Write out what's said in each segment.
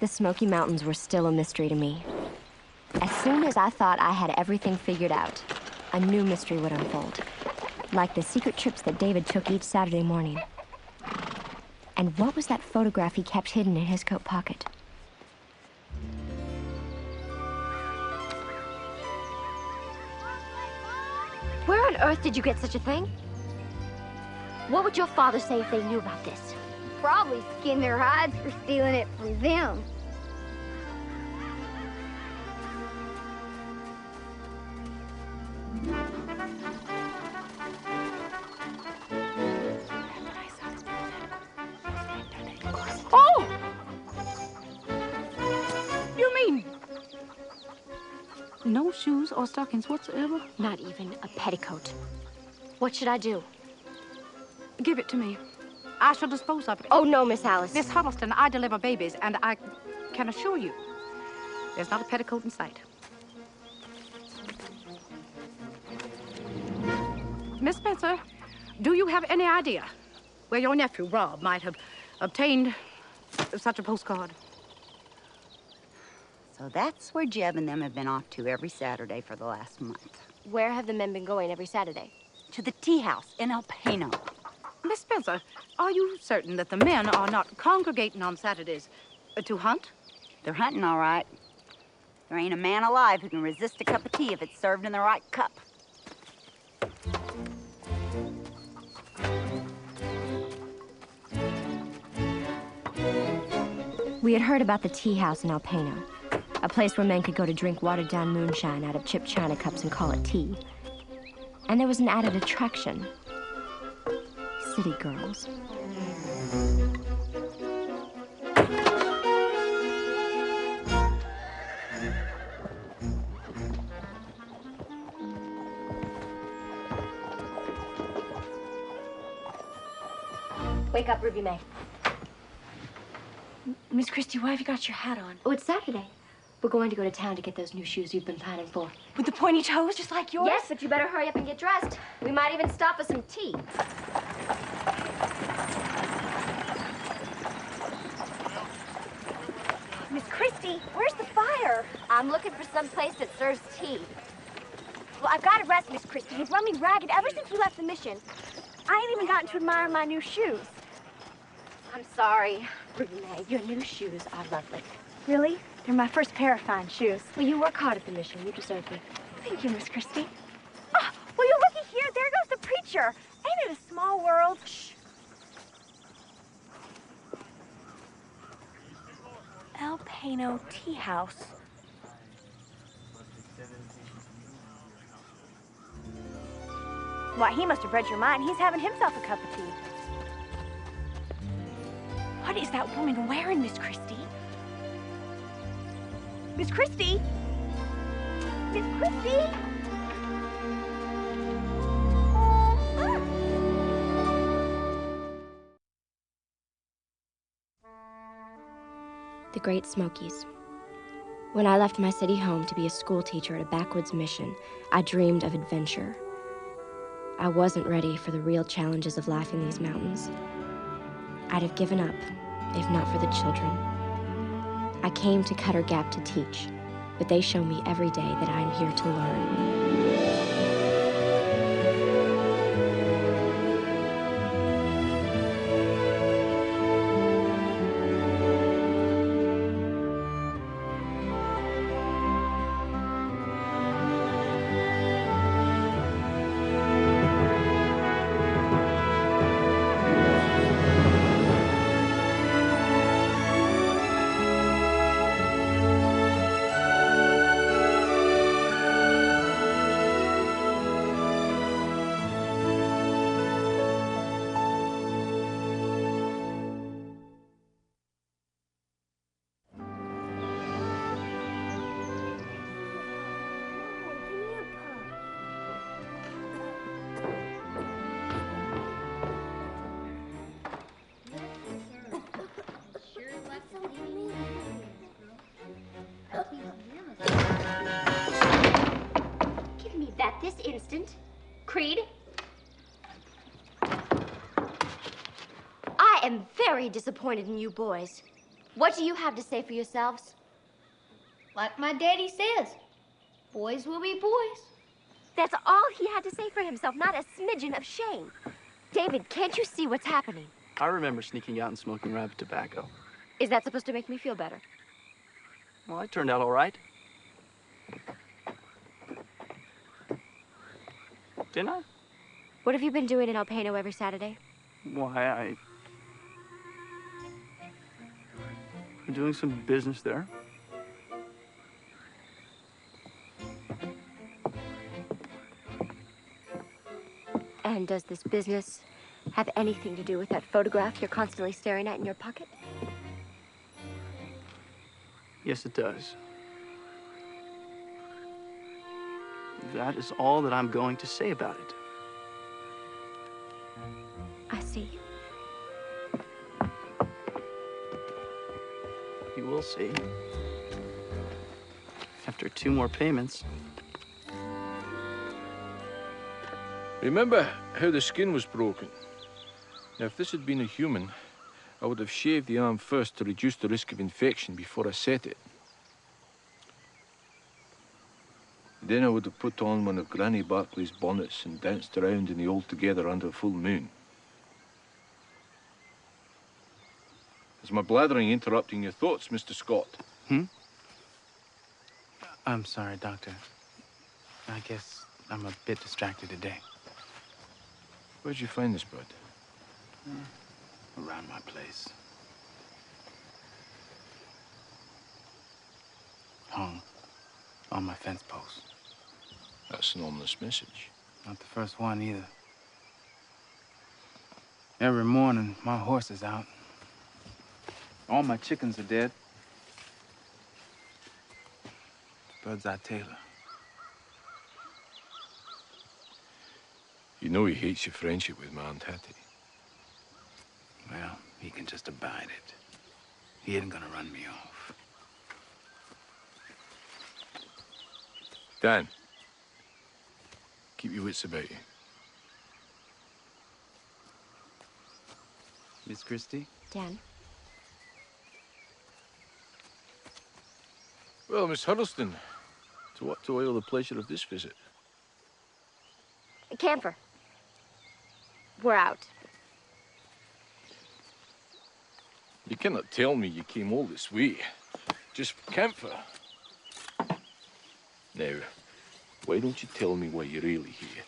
The Smoky Mountains were still a mystery to me. As soon as I thought I had everything figured out, a new mystery would unfold. Like the secret trips that David took each Saturday morning. And what was that photograph he kept hidden in his coat pocket? Where on earth did you get such a thing? What would your father say if they knew about this? Probably skin their hides for stealing it from them. Oh! You mean no shoes or stockings whatsoever? Not even a petticoat. What should I do? Give it to me. I shall dispose of it. Oh, no, Miss Alice. Miss Huddleston, I deliver babies, and I can assure you there's not a petticoat in sight. Miss Spencer, do you have any idea where your nephew, Rob, might have obtained such a postcard? So that's where Jeb and them have been off to every Saturday for the last month. Where have the men been going every Saturday? To the tea house in El Pano. Miss Spencer, are you certain that the men are not congregating on Saturdays to hunt? They're hunting, all right. There ain't a man alive who can resist a cup of tea if it's served in the right cup. We had heard about the tea house in El Pano, a place where men could go to drink watered-down moonshine out of chipped china cups and call it tea. And there was an added attraction. City girls. Wake up, Ruby May. Miss Christy, why have you got your hat on? Oh, it's Saturday. We're going to go to town to get those new shoes you've been planning for. With the pointy toes, just like yours? Yes, but you better hurry up and get dressed. We might even stop for some tea. Miss Christy, where's the fire? I'm looking for some place that serves tea. Well, I've got to rest, Miss Christy. You've run me ragged ever since we left the mission. I ain't even gotten to admire my new shoes. I'm sorry, Ruby May. Your new shoes are lovely. Really? They're my first pair of fine shoes. Well, you work hard at the mission. You deserve me. Thank you, Miss Christy. Oh, will you looky here? There goes the preacher. Ain't it a small world? Shh. El Pano Tea House. Why, he must have read your mind. He's having himself a cup of tea. What is that woman wearing, Miss Christy? Miss Christy? Miss Christy? The Great Smokies. When I left my city home to be a school teacher at a backwoods mission, I dreamed of adventure. I wasn't ready for the real challenges of life in these mountains. I'd have given up, if not for the children. I came to Cutter Gap to teach, but they show me every day that I'm here to learn. Give me that this instant. Creed. I am very disappointed in you boys. What do you have to say for yourselves? Like my daddy says, boys will be boys. That's all he had to say for himself, not a smidgen of shame. David, can't you see what's happening? I remember sneaking out and smoking rabbit tobacco. Is that supposed to make me feel better? Well, I turned out all right. Didn't I? What have you been doing in El Pano every Saturday? Why, I'm doing some business there. And does this business have anything to do with that photograph you're constantly staring at in your pocket? Yes, it does. That is all that I'm going to say about it. I see. You will see. After 2 more payments. Remember how the skin was broken? Now, if this had been a human, I would have shaved the arm first to reduce the risk of infection before I set it. Then I would have put on one of Granny Barclay's bonnets and danced around in the Old Together under a full moon. Is my blathering interrupting your thoughts, Mr. Scott? I'm sorry, Doctor. I guess I'm a bit distracted today. Where'd you find this bud? Around my place. Hung on my fence post. That's an ominous message. Not the first one either. Every morning, my horse is out. All my chickens are dead. Bird's eye Taylor. You know he hates your friendship with my Aunt Hattie. Well, he can just abide it. He isn't gonna run me off. Dan, keep your wits about you. Miss Christy? Dan? Well, Miss Huddleston, to what do I owe the pleasure of this visit? Camphor. We're out. You cannot tell me you came all this way just for camphor. Now, why don't you tell me why you're really here?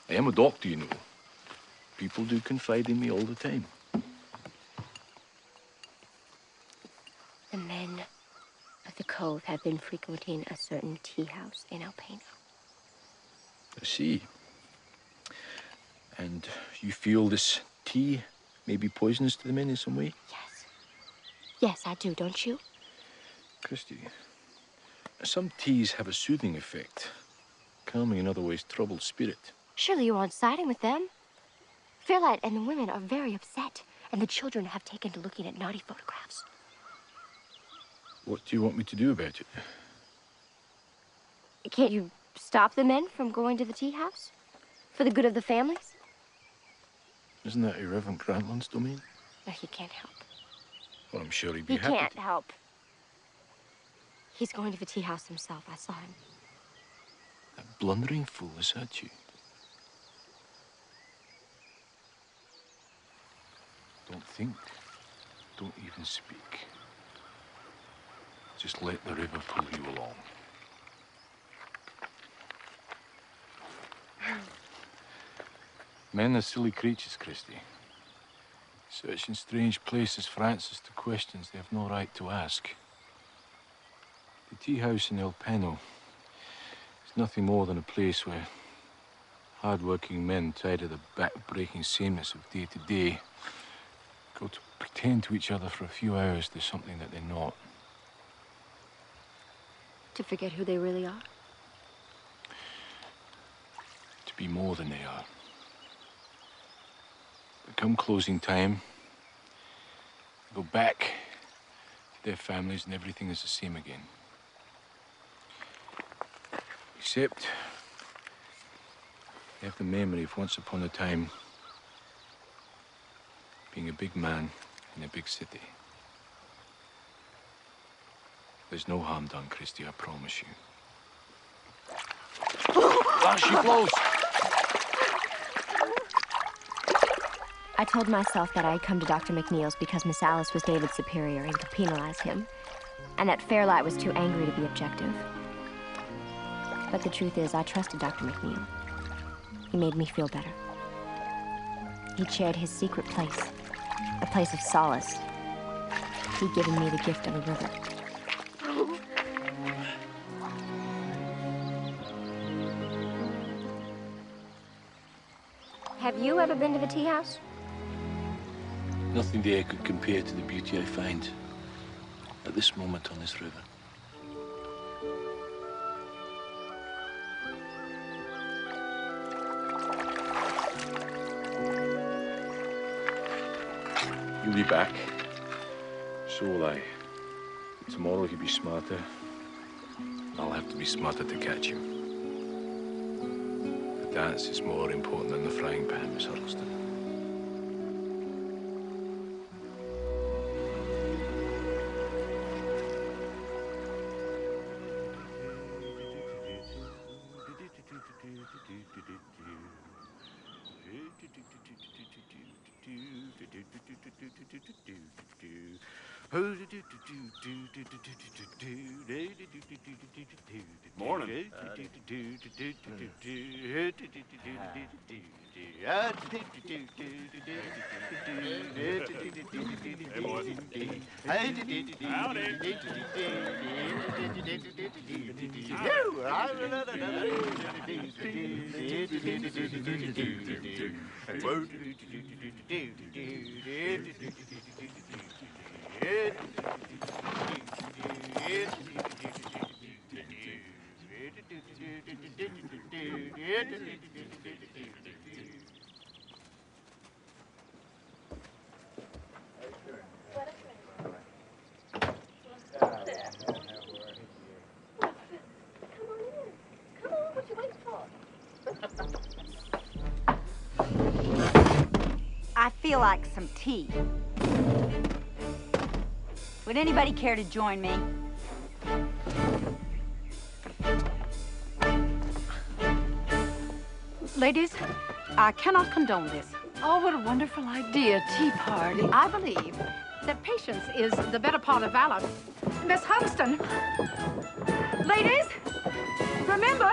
I am a doctor, you know. People do confide in me all the time. The men of the cove have been frequenting a certain tea house in El Pano. I see. And you feel this tea may be poisonous to the men in some way? Yes. Yes, I do, don't you? Christy, some teas have a soothing effect, calming an otherwise troubled spirit. Surely you aren't siding with them. Fairlight and the women are very upset, and the children have taken to looking at naughty photographs. What do you want me to do about it? Can't you stop the men from going to the tea house? For the good of the families? Isn't that Irreverend Grantland's domain? No, he can't help. Well, I'm sure he'd be He happy can't to. help. He's going to the tea house himself. I saw him. That blundering fool has had you. Don't think. Don't even speak. Just let the river pull you along. Men are silly creatures, Christy. Searching strange places for answers to questions they have no right to ask. The tea house in El Pano is nothing more than a place where hard-working men tired of the back-breaking sameness of day to day go to pretend to each other for a few hours they're something that they're not. To forget who they really are? To be more than they are. But come closing time, they go back to their families and everything is the same again. Except they have the memory of once upon a time being a big man in a big city. There's no harm done, Christy, I promise you. There she blows! I told myself that I had come to Dr. McNeil's because Miss Alice was David's superior and could penalize him, and that Fairlight was too angry to be objective. But the truth is, I trusted Dr. McNeil. He made me feel better. He'd shared his secret place, a place of solace. He'd given me the gift of a river. Have you ever been to the tea house? Nothing there could compare to the beauty I find at this moment on this river. You'll be back. So will I. Tomorrow he'll be smarter. I'll have to be smarter to catch him. The dance is more important than the frying pan, Miss Huddleston. Morning. I feel like some tea. Would anybody care to join me? Ladies, I cannot condone this. Oh, what a wonderful idea, tea party. I believe that patience is the better part of valor. Miss Huddleston, ladies, remember,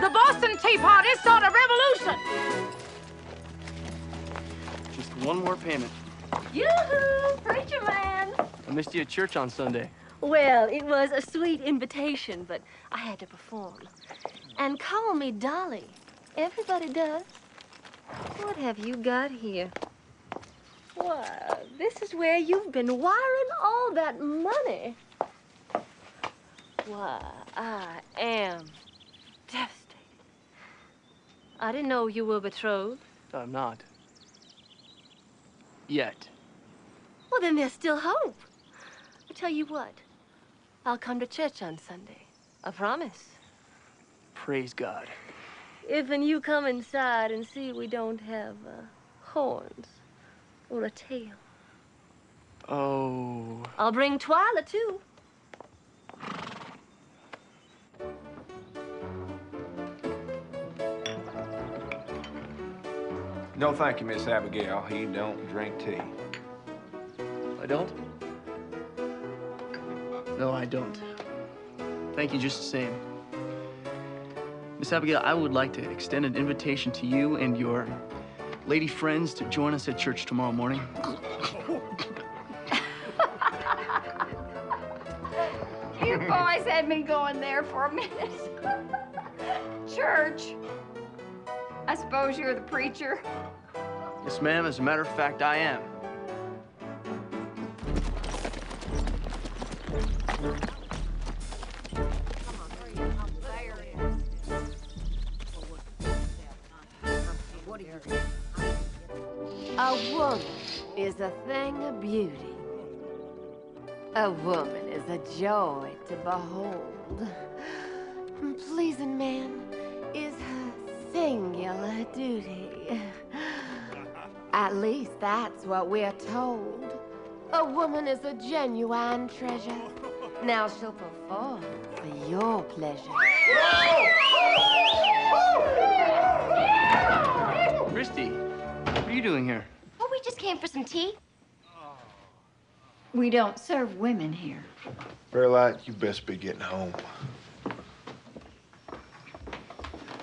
the Boston Tea Party started a revolution. Just one more payment. Yoo-hoo! Preacher man! I missed you at church on Sunday. Well, it was a sweet invitation, but I had to perform. And call me Dolly. Everybody does. What have you got here? Why, this is where you've been wiring all that money. Why, I am devastated. I didn't know you were betrothed. I'm not. Yet. Well, then there's still hope. I tell you what, I'll come to church on Sunday. I promise. Praise God. If and you come inside and see we don't have horns or a tail. Oh. I'll bring Twyla, too. No, thank you, Miss Abigail. He don't drink tea. I don't? No, I don't. Thank you just the same. Miss Abigail, I would like to extend an invitation to you and your lady friends to join us at church tomorrow morning. You boys had me going there for a minute. Church. I suppose you're the preacher. Yes, ma'am. As a matter of fact, I am. A woman is a thing of beauty. A woman is a joy to behold. And pleasing man is her singular duty. At least that's what we're told. A woman is a genuine treasure. Now she'll perform for your pleasure. Christy, what are you doing here? Oh, we just came for some tea. We don't serve women here. Fairlight, you best be getting home.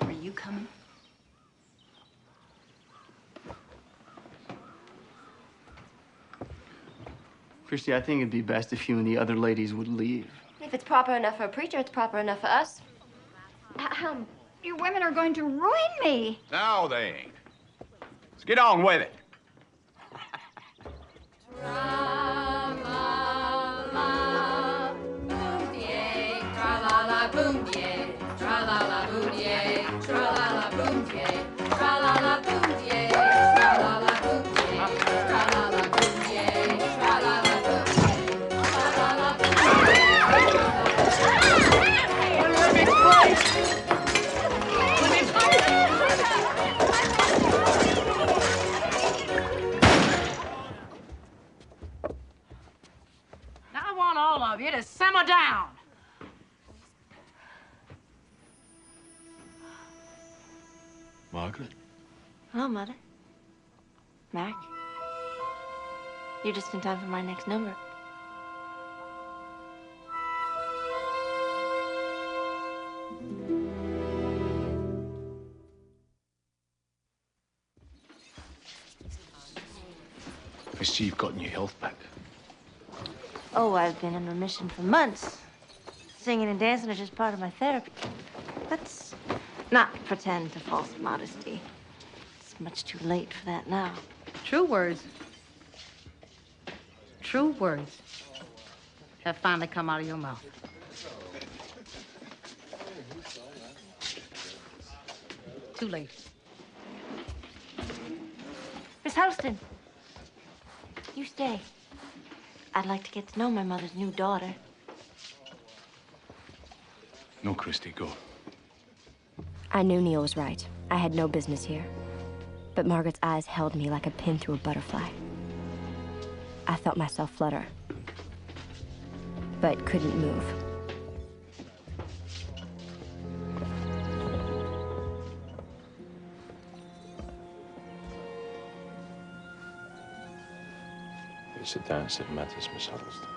Are you coming? Christy, I think it'd be best if you and the other ladies would leave. If it's proper enough for a preacher, it's proper enough for us. You women are going to ruin me. No, they ain't. Let's get on with it. Now I want all of you to simmer down. Margaret? Hello, Mother. Mac. You're just in time for my next number. Christy, you've gotten your health back. Oh, I've been in remission for months. Singing and dancing are just part of my therapy. Let's not pretend to false modesty. It's much too late for that now. True words. True words have finally come out of your mouth. Too late. Miss Houston, you stay. I'd like to get to know my mother's new daughter. No, Christy, go. I knew Neil was right. I had no business here. But Margaret's eyes held me like a pin through a butterfly. I felt myself flutter, but couldn't move. It's a dance that matters, Miss Huddleston.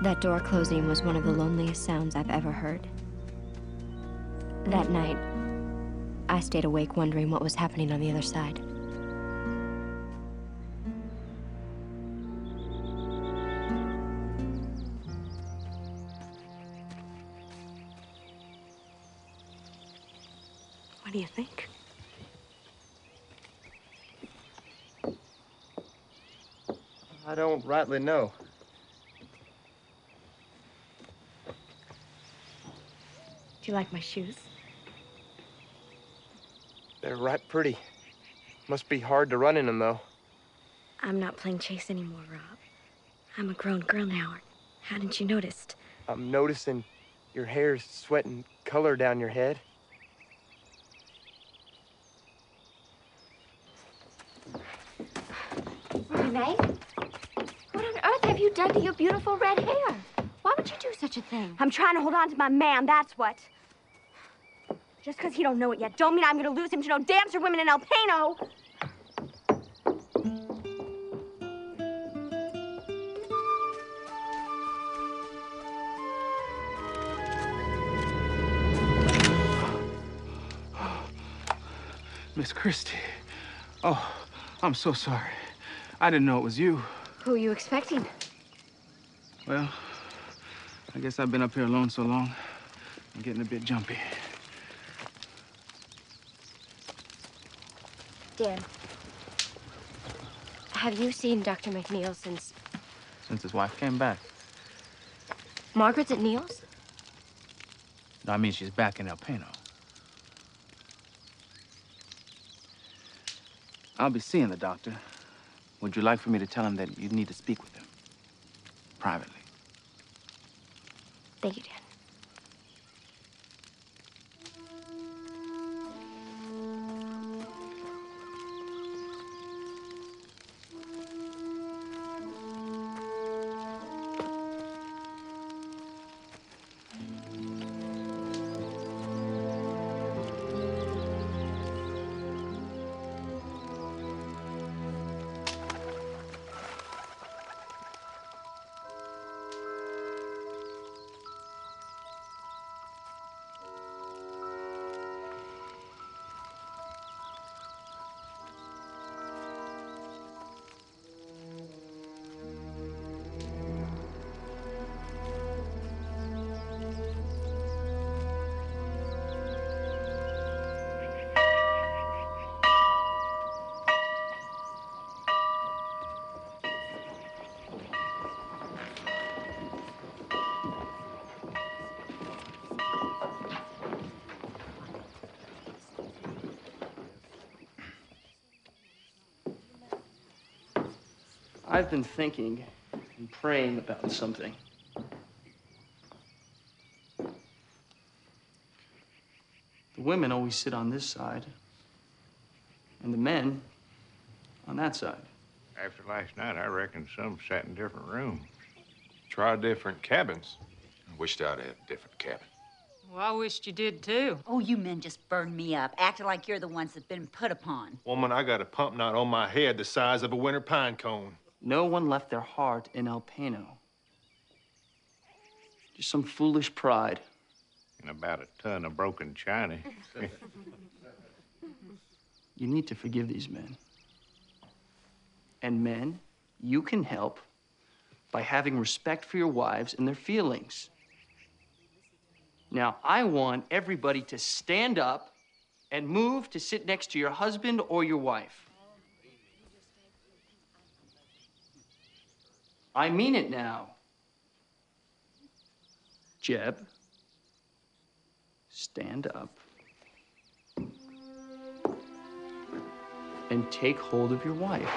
That door closing was one of the loneliest sounds I've ever heard. That night, I stayed awake wondering what was happening on the other side. What do you think? I don't rightly know. Do you like my shoes? They're right pretty. Must be hard to run in them, though. I'm not playing chase anymore, Rob. I'm a grown girl now. Hadn't you noticed? I'm noticing your hair's sweating color down your head. Renee, what on earth have you done to your beautiful red hair? Why would you do such a thing? I'm trying to hold on to my man, that's what. Just because he don't know it yet, don't mean I'm going to lose him to no dancer women in El Pano. Miss Christy. Oh, I'm so sorry. I didn't know it was you. Who are you expecting? Well, I guess I've been up here alone so long, I'm getting a bit jumpy. Dan, have you seen Dr. McNeil since... Since his wife came back. Margaret's at Neil's? No, I mean, she's back in El Pano. I'll be seeing the doctor. Would you like for me to tell him that you need to speak with him? Privately. Thank you, Dan. I've been thinking and praying about something. The women always sit on this side, and the men on that side. After last night, I reckon some sat in different rooms. Try different cabins. I wished I'd had a different cabin. Well, I wished you did, too. Oh, you men just burned me up, acting like you're the ones that've been put upon. Woman, I got a pump knot on my head the size of a winter pine cone. No one left their heart in El Pano. Just some foolish pride. And about a ton of broken china. You need to forgive these men. And men, you can help by having respect for your wives and their feelings. Now, I want everybody to stand up and move to sit next to your husband or your wife. I mean it now. Jeb, stand up and take hold of your wife.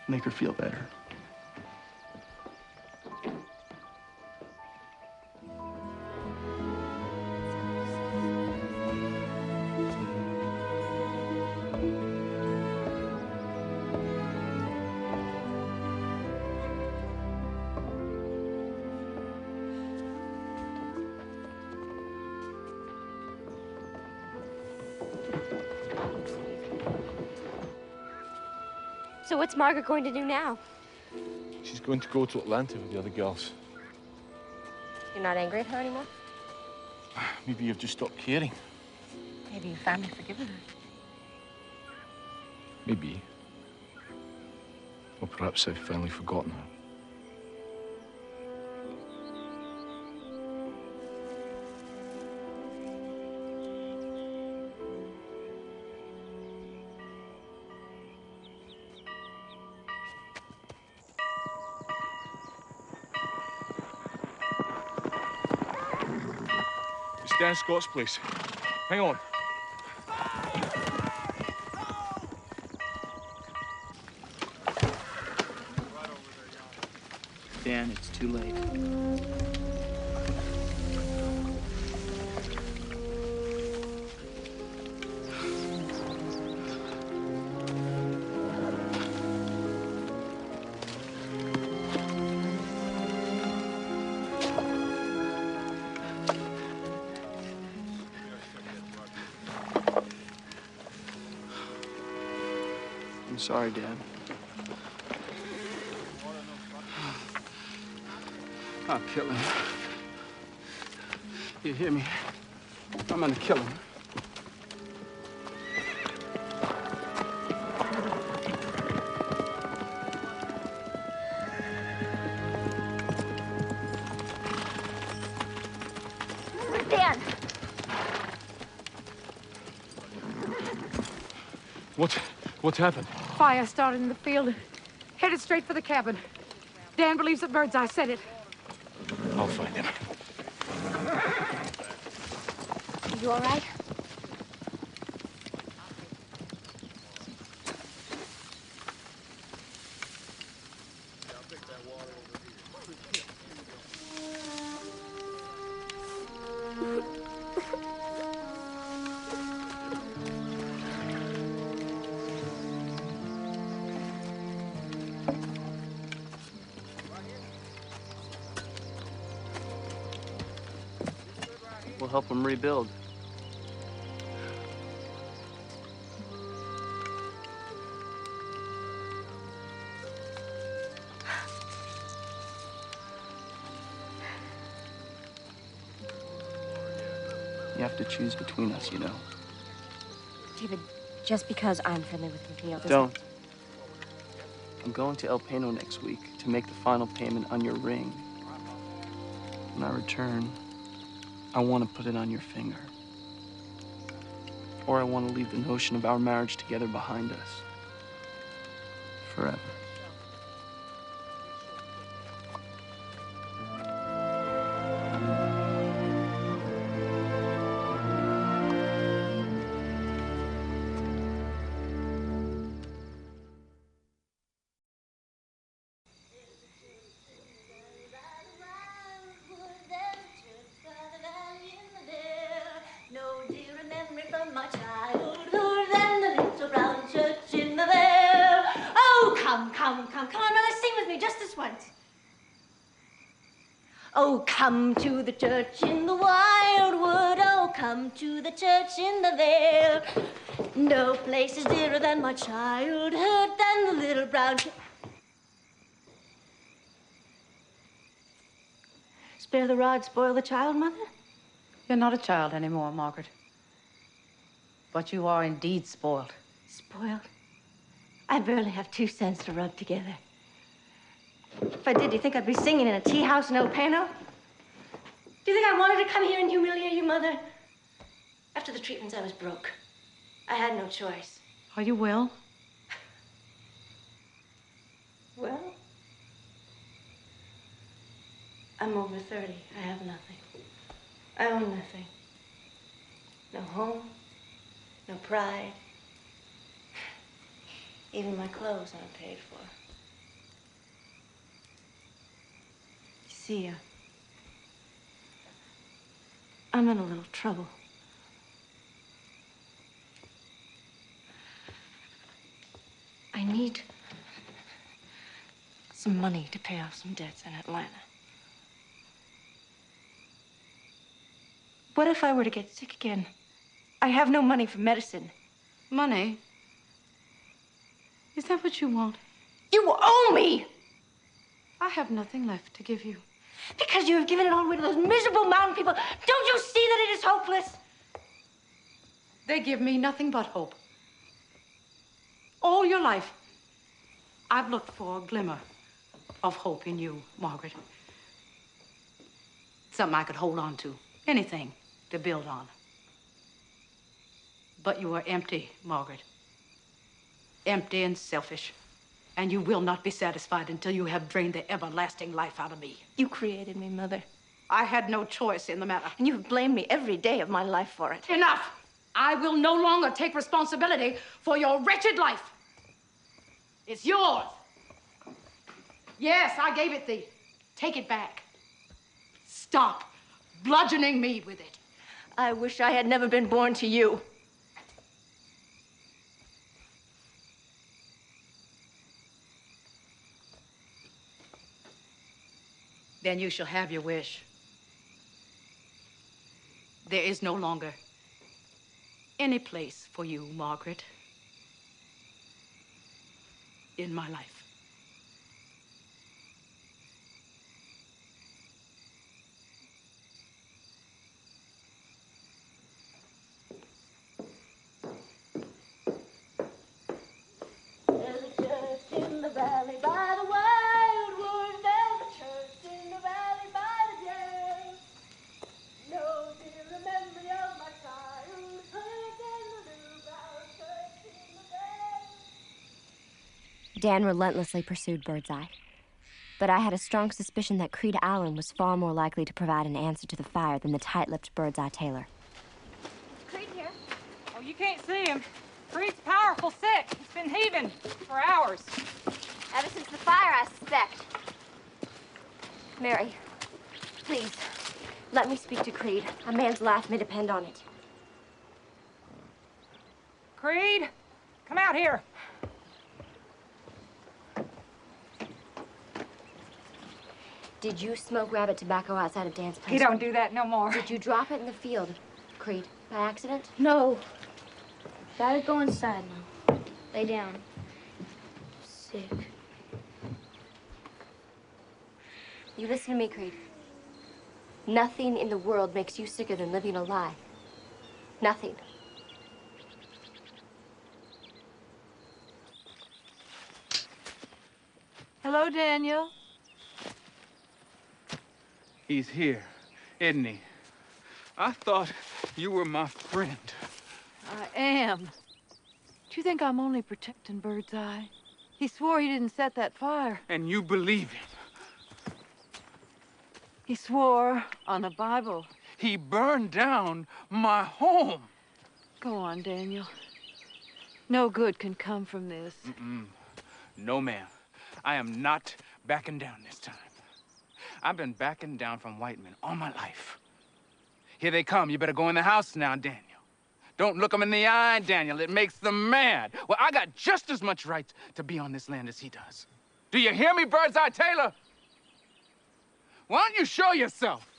Make her feel better. So what's Margaret going to do now? She's going to go to Atlanta with the other girls. You're not angry at her anymore? Maybe you've just stopped caring. Maybe you've finally forgiven her. Maybe. Or perhaps I've finally forgotten her. It's Dan Scott's place. Hang on. Dan, it's too late. I'm sorry, Dan. I'll kill him. You hear me? I'm gonna kill him. Dan! What happened? Fire started in the field, headed straight for the cabin. Dan believes that Birdseye said it. I'll find him. Are you all right? We'll help them rebuild. You have to choose between us, you know. David, just because I'm friendly with McNeil doesn't... Don't. I'm going to El Pano next week to make the final payment on your ring. When I return, I want to put it on your finger. Or I want to leave the notion of our marriage together behind us. Forever. Come on, Mother, sing with me just this once. Oh, come to the church in the wildwood. Oh, come to the church in the vale. No place is dearer than my childhood than the little brown... Spare the rod, spoil the child, Mother? You're not a child anymore, Margaret. But you are indeed spoiled. Spoiled? I barely have 2 cents to rub together. If I did, do you think I'd be singing in a tea house in El Pano? Do you think I wanted to come here and humiliate you, Mother? After the treatments, I was broke. I had no choice. Are you well? Well, I'm over 30. I have nothing. I own nothing. No home, no pride. Even my clothes aren't paid for. You see, I'm in a little trouble. I need some money to pay off some debts in Atlanta. What if I were to get sick again? I have no money for medicine. Money? Is that what you want? You owe me! I have nothing left to give you. Because you have given it all away to those miserable mountain people. Don't you see that it is hopeless? They give me nothing but hope. All your life, I've looked for a glimmer of hope in you, Margaret. Something I could hold on to. Anything to build on. But you are empty, Margaret. Empty and selfish. And you will not be satisfied until you have drained the everlasting life out of me. You created me, Mother. I had no choice in the matter. And you have blamed me every day of my life for it. Enough! I will no longer take responsibility for your wretched life. It's yours. Yes, I gave it thee. Take it back. Stop bludgeoning me with it. I wish I had never been born to you. Then you shall have your wish. There is no longer any place for you, Margaret, in my life. There's a church in the valley by the wildwood. There's a church in the valley by the jail. No dear memory of my childhood and the little brown church in the vale. Dan relentlessly pursued Birdseye. But I had a strong suspicion that Creed Allen was far more likely to provide an answer to the fire than the tight-lipped Birdseye Taylor. Creed here. Oh, you can't see him. Creed's powerful sick. He's been heaving for hours. Ever since the fire, I suspect. Mary, please, let me speak to Creed. A man's life may depend on it. Creed, come out here. Did you smoke rabbit tobacco outside of Dan's place? He don't do that no more. Did you drop it in the field, Creed, by accident? No. Gotta go inside now. Lay down. Sick. You listen to me, Creed. Nothing in the world makes you sicker than living a lie. Nothing. Hello, Daniel. He's here, isn't he? I thought you were my friend. I am. Do you think I'm only protecting Birdseye? He swore he didn't set that fire. And you believe him. He swore on the Bible. He burned down my home. Go on, Daniel. No good can come from this. No, ma'am. I am not backing down this time. I've been backing down from white men all my life. Here they come. You better go in the house now, Daniel. Don't look them in the eye, Daniel. It makes them mad. Well, I got just as much right to be on this land as he does. Do you hear me, Birdseye Taylor? Why don't you show yourself?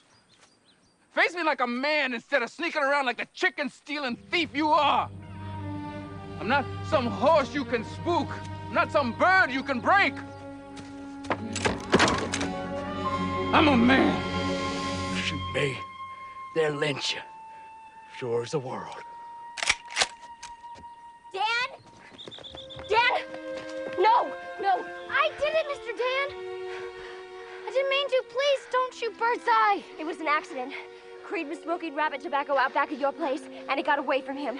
Face me like a man instead of sneaking around like the chicken-stealing thief you are. I'm not some horse you can spook. I'm not some bird you can break. I'm a man. Shoot me, they'll lynch you. Sure as the world. Dan? Dan! No, no, I did it, Mr. Dan. I didn't mean to. Please don't shoot Birdseye. It was an accident. Creed was smoking rabbit tobacco out back at your place, and it got away from him.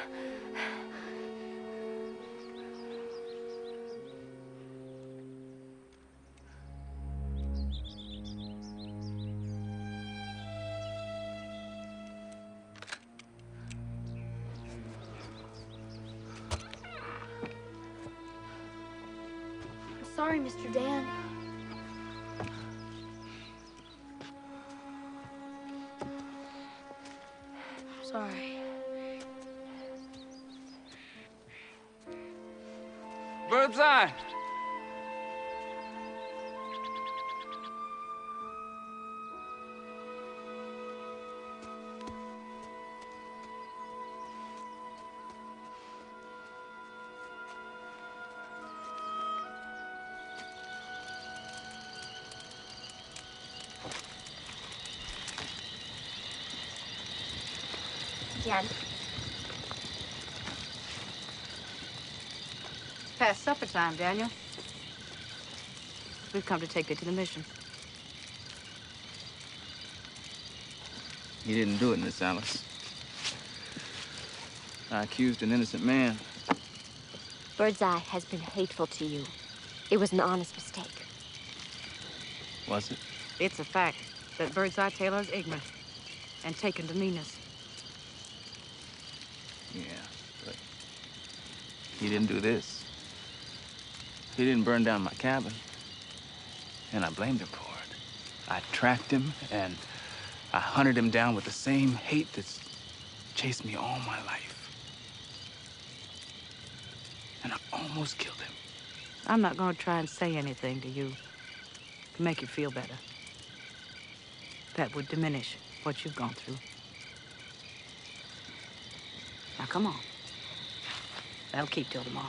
I'm sorry, Mr. Dan. Sorry. Birdseye. Dan. Past supper time, Daniel. We've come to take you to the mission. He didn't do it, Miss Alice. I accused an innocent man. Birdseye has been hateful to you. It was an honest mistake. Was it? It's a fact that Birdseye Taylor's ignorant and taken to meanness. Yeah, but he didn't do this. He didn't burn down my cabin. And I blamed him for it. I tracked him and I hunted him down with the same hate that's chased me all my life. And I almost killed him. I'm not going to try and say anything to you to make you feel better. That would diminish what you've gone through. Now, come on. That'll keep till tomorrow.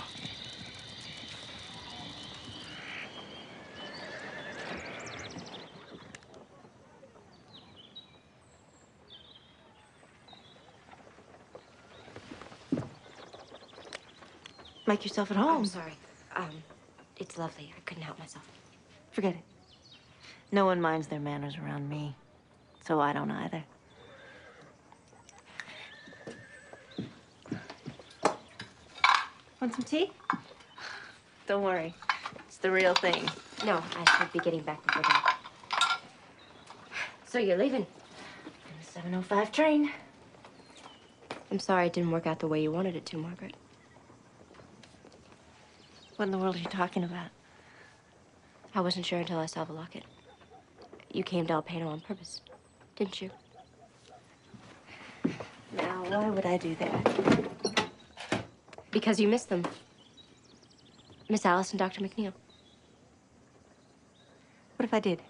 Make yourself at home. I'm sorry. It's lovely. I couldn't help myself. Forget it. No one minds their manners around me, so I don't either. Want some tea? Don't worry. It's the real thing. No, I should be getting back before that. So you're leaving? The 7:05 train. I'm sorry it didn't work out the way you wanted it to, Margaret. What in the world are you talking about? I wasn't sure until I saw the locket. You came to El Pano on purpose, didn't you? Now, why would I do that? Because you missed them. Miss Alice and Dr. McNeil. What if I did?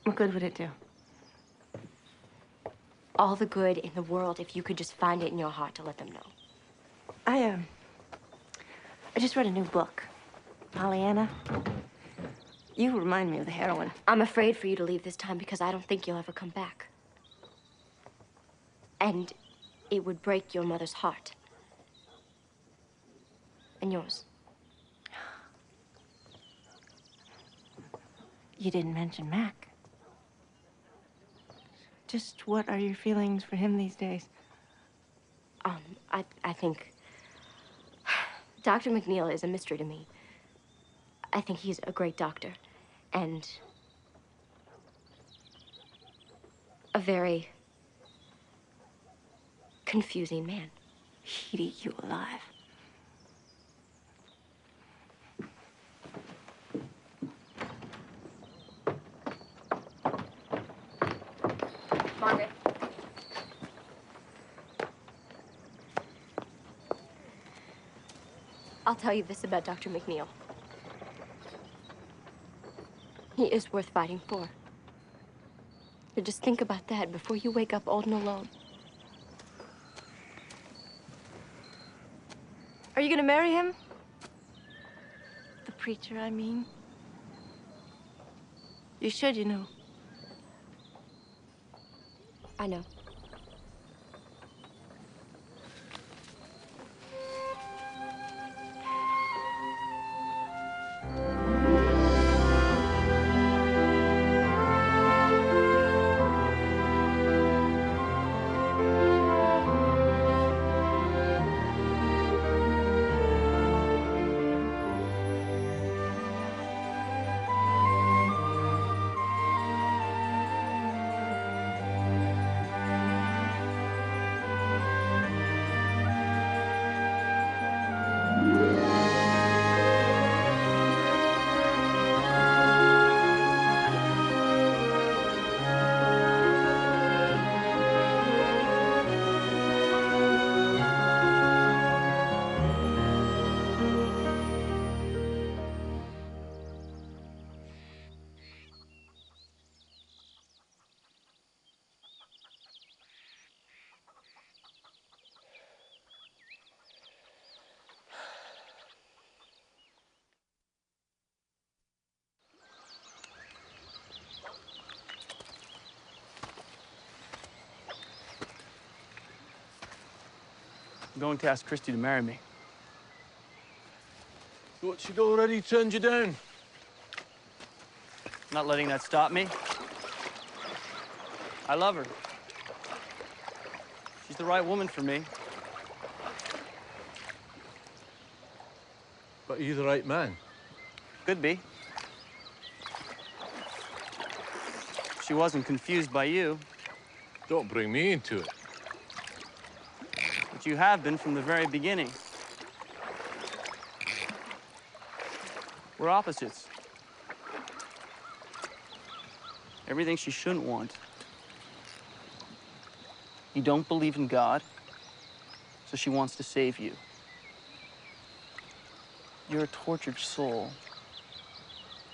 What good would it do? All the good in the world if you could just find it in your heart to let them know. I just read a new book. Pollyanna. You remind me of the heroine. I'm afraid for you to leave this time because I don't think you'll ever come back. And it would break your mother's heart. And yours. You didn't mention Mac. Just what are your feelings for him these days? I think Dr. McNeil is a mystery to me. I think he's a great doctor and a very confusing man. He'd eat you alive. Margaret. I'll tell you this about Dr. McNeil. He is worth fighting for. But just think about that before you wake up old and alone. Are you gonna marry him? The preacher, I mean. You should, you know. I know. I'm going to ask Christy to marry me. Thought she'd already turned you down. Not letting that stop me. I love her. She's the right woman for me. But are you the right man? Could be. She wasn't confused by you. Don't bring me into it. But you have been from the very beginning. We're opposites. Everything she shouldn't want. You don't believe in God, so she wants to save you. You're a tortured soul,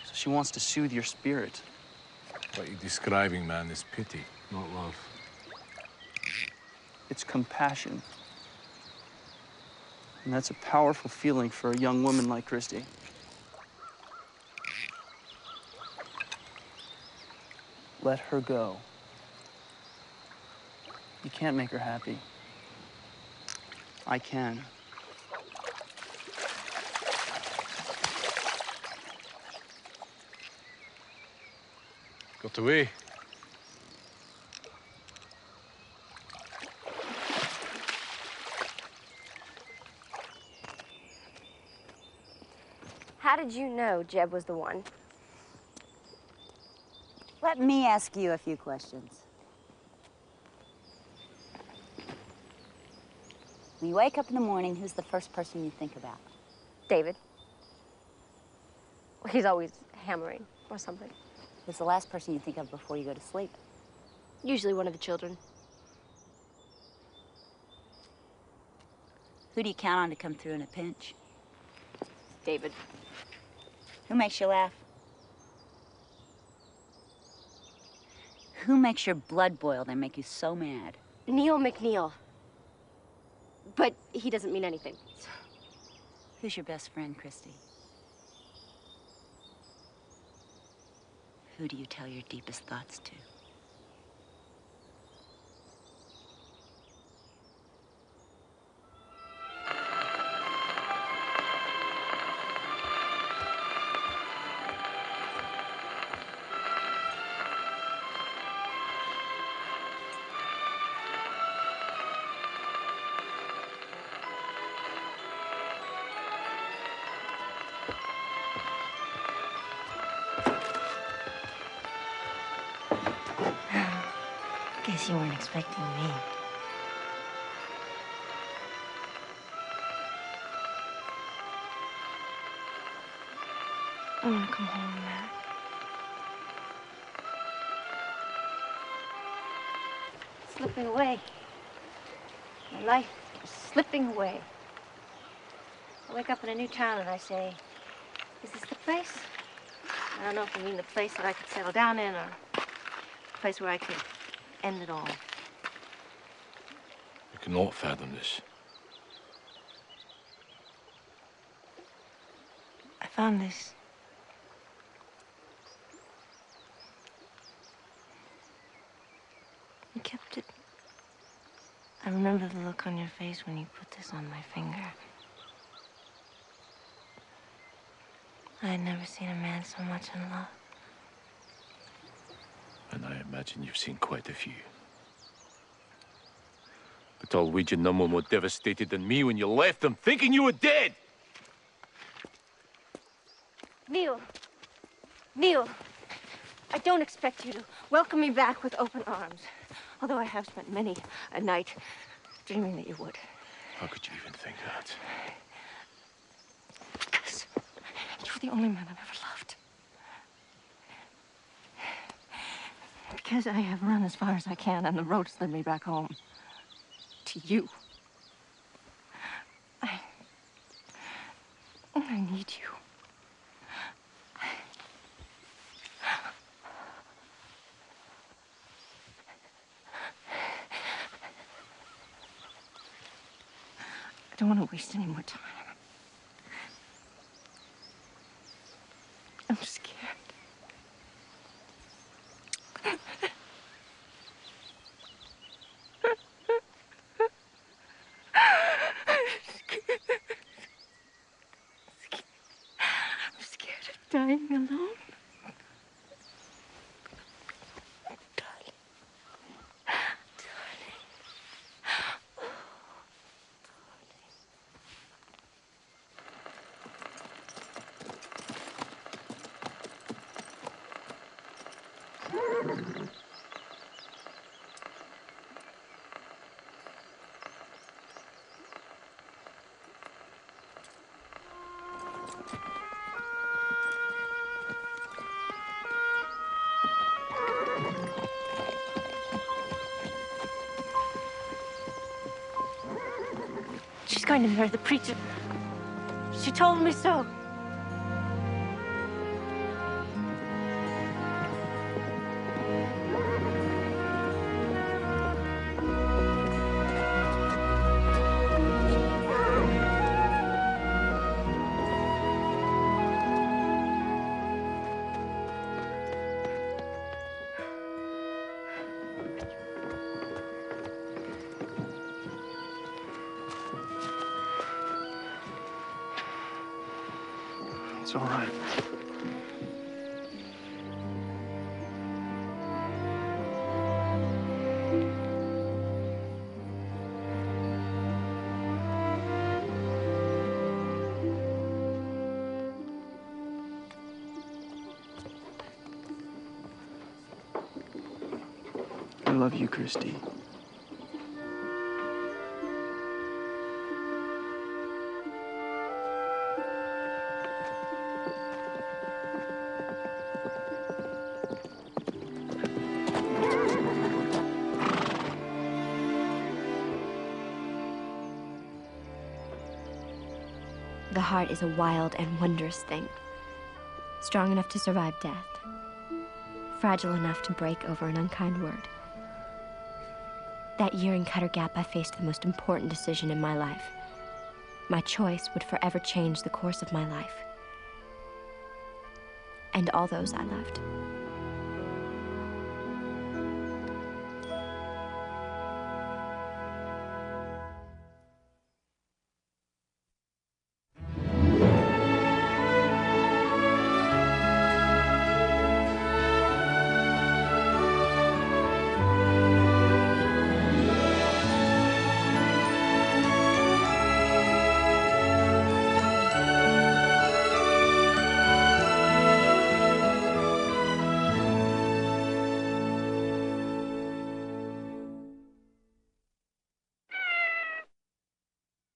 so she wants to soothe your spirit. What you're describing, man, is pity, not love. It's compassion. And that's a powerful feeling for a young woman like Christy. Let her go. You can't make her happy. I can. Got away. How did you know Jeb was the one? Let me ask you a few questions. When you wake up in the morning, who's the first person you think about? David. Well, he's always hammering or something. Who's the last person you think of before you go to sleep? Usually one of the children. Who do you count on to come through in a pinch? David. Who makes you laugh? Who makes your blood boil and make you so mad? Neil McNeil. But he doesn't mean anything. Who's your best friend, Christy? Who do you tell your deepest thoughts to? Guess you weren't expecting me. I want to come home, Matt. Slipping away. My life is slipping away. I wake up in a new town and I say, is this the place? I don't know if you mean the place that I could settle down in or the place where I could end it all. I cannot fathom this. I found this. You kept it. I remember the look on your face when you put this on my finger. I had never seen a man so much in love. And I imagine you've seen quite a few. But I'll wager no one more devastated than me when you left them thinking you were dead! Neil. Neil. I don't expect you to welcome me back with open arms. Although I have spent many a night dreaming that you would. How could you even think that? Because you're the only man I've ever loved. Because I have run as far as I can on the road to lead me back home. To you. I need you. I don't want to waste any more time. I'm scared. I'm scared of dying alone. She's going to marry the preacher. She told me so. It's all right. I love you, Christy. The heart is a wild and wondrous thing. Strong enough to survive death. Fragile enough to break over an unkind word. That year in Cutter Gap, I faced the most important decision in my life. My choice would forever change the course of my life. And all those I loved.